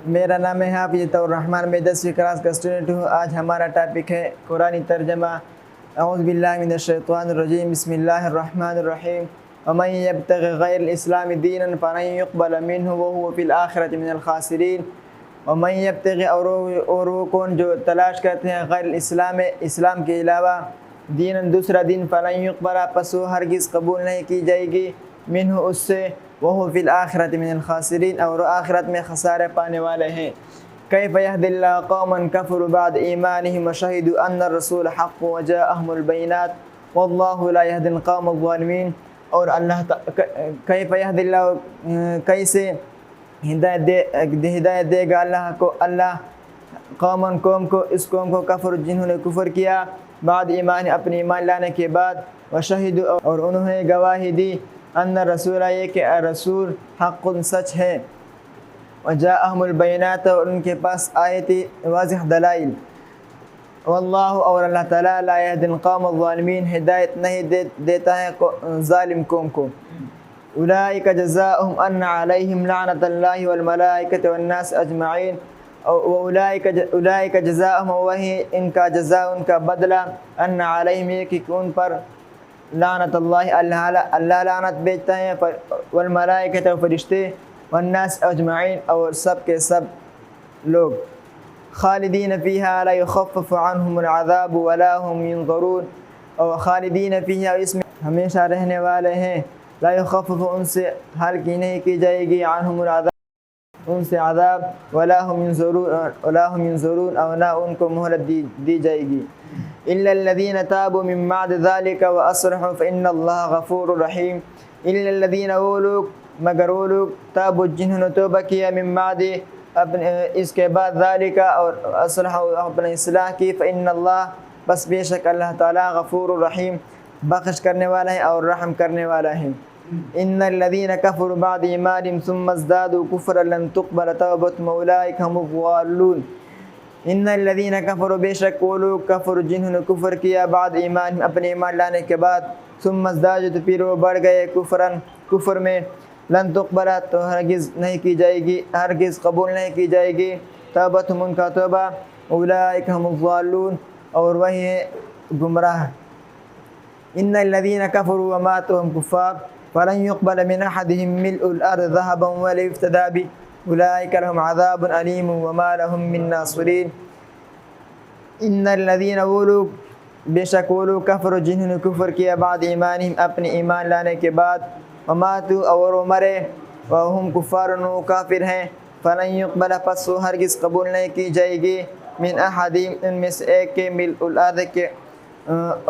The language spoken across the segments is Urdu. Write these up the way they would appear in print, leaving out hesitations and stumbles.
میرا نام ہے حافظ الرحمن، میں 10ویں کلاس کا اسٹوڈنٹ ہوں۔ آج ہمارا ٹاپک ہے قرآنی ترجمہ۔ اعوذ باللہ من الشیطان الرجیم، بسم اللہ الرحمن الرحیم۔ ومن یبتغ غیر الاسلام دینا فلن یقبل منہ وہو فی الآخرۃ من الخاسرین۔ ومن یبتغ، اور وہ کون جو تلاش کرتے ہیں غیر الاسلام، اسلام کے علاوہ، دین دوسرا دین، فلن یقبل، پس وہ ہرگز قبول نہیں کی جائے گی، منہ اس سے، وہو فی الآخرۃ من الخاسرین، اور آخرت میں خسارے پانے والے ہیں۔ کیف یہدی اللہ قوما کفروا بعد ایمانہم وشہدوا ان الرسول حق وجاءہم البینات واللہ لا یہدی القوم الظالمین۔ اور اللہ کیف یہدی اللہ، کیسے ہدایت دے گا اللہ کو، اللہ قوم کو، اس قوم کو، کفر جنہوں نے کفر کیا، بعد ایمان، اپنے ایمان لانے کے بعد، وشہدوا، اور انہوں نے گواہی دی، ان رسول، یہ کہ رسول حق سچ ہے، وجاءہم البینات، اور ان کے پاس آئے تھی واضح دلائل، واللہ، اور اللہ تعالیٰ، لا یہدی القوم الظالمین، ہدایت نہیں دیتا ہے ظالم قوم کو۔ اولئک جزاؤہم ان علیہم لعنۃ اللہ والملائکۃ والناس اجمعین۔ اولئک جزاؤہم، وہی ان کا جزا، ان کا بدلہ، ان علیہم، یہ کہ ان پر، لعنت اللہ، اللہ لعنت بھیجتا ہے، والملائکۃ، فرشتے، والناس اجمعین، اور سب کے سب لوگ، خالدین فیہا لا یخفف عنہم العذاب ولا هم ینظرون، اور خالدین فیہا، اس میں ہمیشہ رہنے والے ہیں، لا یخفف، ان سے ہلکی نہیں کی جائے گی، عنہم العذاب، ان سے عذاب، ولا هم ینظرون، اور نہ ان کو مہلت دی جائے گی، الا الذین تابوا من بعد ذلک واصلحوا فان اللہ غفور رحیم۔ الا الذین، وہ لوگ، مگر وہ لوگ، تابوا، جنہوں نے توبہ کیا، من بعد، اس کے بعد، ذالک، اور اصلحوا، اپنے اصلاح کی، فان اللہ، بس بے شک اللہ تعالیٰ، غفور الرحیم، بخش کرنے والا ہے اور رحم کرنے والا ہے۔ ان الذین کفروا بعد ایمانہم ثم ازدادوا کفرا لن تقبل توبتہم اولئک هم الضالون۔ ان الذین کفروا، بے شک وہ لوگ، کفر، جنہوں نے کفر کیا، بعد ایمان، اپنے ایمان لانے کے بعد، ثم ازدادوا، تو پھر وہ بڑھ گئے، کفر میں، لن تقبل، تو ہرگز نہیں کی جائے گی، ہرگز قبول نہیں کی جائے گی، توبتہم، ان کا توبہ، اولئک هم الضالون، اور وہی ہے گمراہ۔ ان الذین کفروا وماتوا وهم کفار فلن يقبل من احدهم ملء الارض ذهبا ولا يفتدى به اولئک لهم عذاب علیم وما لهم من ناصرین۔ ان الذین، وہ لوگ، بے شک وہ لوگ، کفر، جنہوں نے کفر کیا، بعد ایمانہم، اپنے ایمان لانے کے بعد، وماتوا، اور وہ مرے، وهم کفار، وہ کافر ہیں، فلن يقبل، پس وہ ہرگز قبول نہیں کی جائے گی، من احدہم، ان میں سے ایک کے، ملء الارض کے،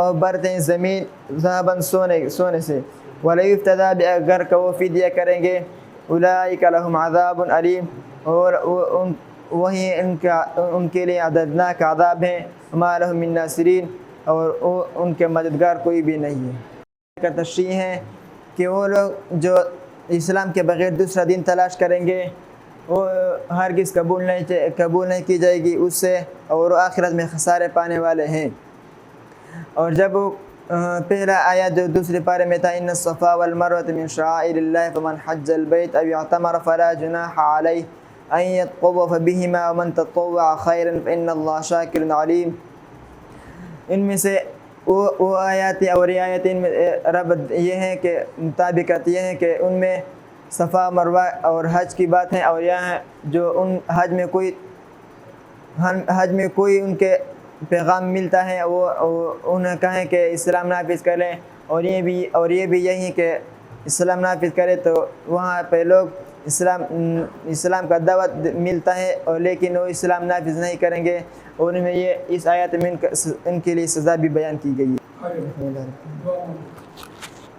اور برتیں زمین، ذهبا، سونے سے، ولا يفتدى به، اگر کہ وہ فدیہ کریں گے، اولئک لهم عذاب علیم، اور وہی ان کے لیے دردناک عذاب ہے، وما لهم من ناصرین، اور ان کے مددگار کوئی بھی نہیں ہے۔ کا تشریح ہے کہ وہ لوگ جو اسلام کے بغیر دوسرا دین تلاش کریں گے، وہ ہرگز قبول نہیں کی جائے گی اس سے، اور وہ آخرت میں خسارے پانے والے ہیں۔ اور جب وہ پہلا آیات جو دوسرے پارے میں تھا، ان الصفا والمروۃ من شعائر اللہ فمن حج البیت او اعتمر فلا جناح علیہ ان یطوف بہما ومن تطوع خیرا فان اللہ شاکر علیم۔ ان میں سے وہ آیات اور آیتیں میں ربط یہ ہے کہ مطابقت یہ ہے کہ ان میں صفا مروہ اور حج کی بات ہے، اور یہاں جو ان حج میں کوئی ان کے پیغام ملتا ہے، وہ انہیں کہیں کہ اسلام نافذ کریں، اور یہ بھی یہی ہے کہ اسلام نافذ کرے تو وہاں پہ لوگ اسلام کا دعوت ملتا ہے، اور لیکن وہ اسلام نافذ نہیں کریں گے، اور ان میں یہ اس آیت میں ان کے لیے سزا بھی بیان کی گئی ہے۔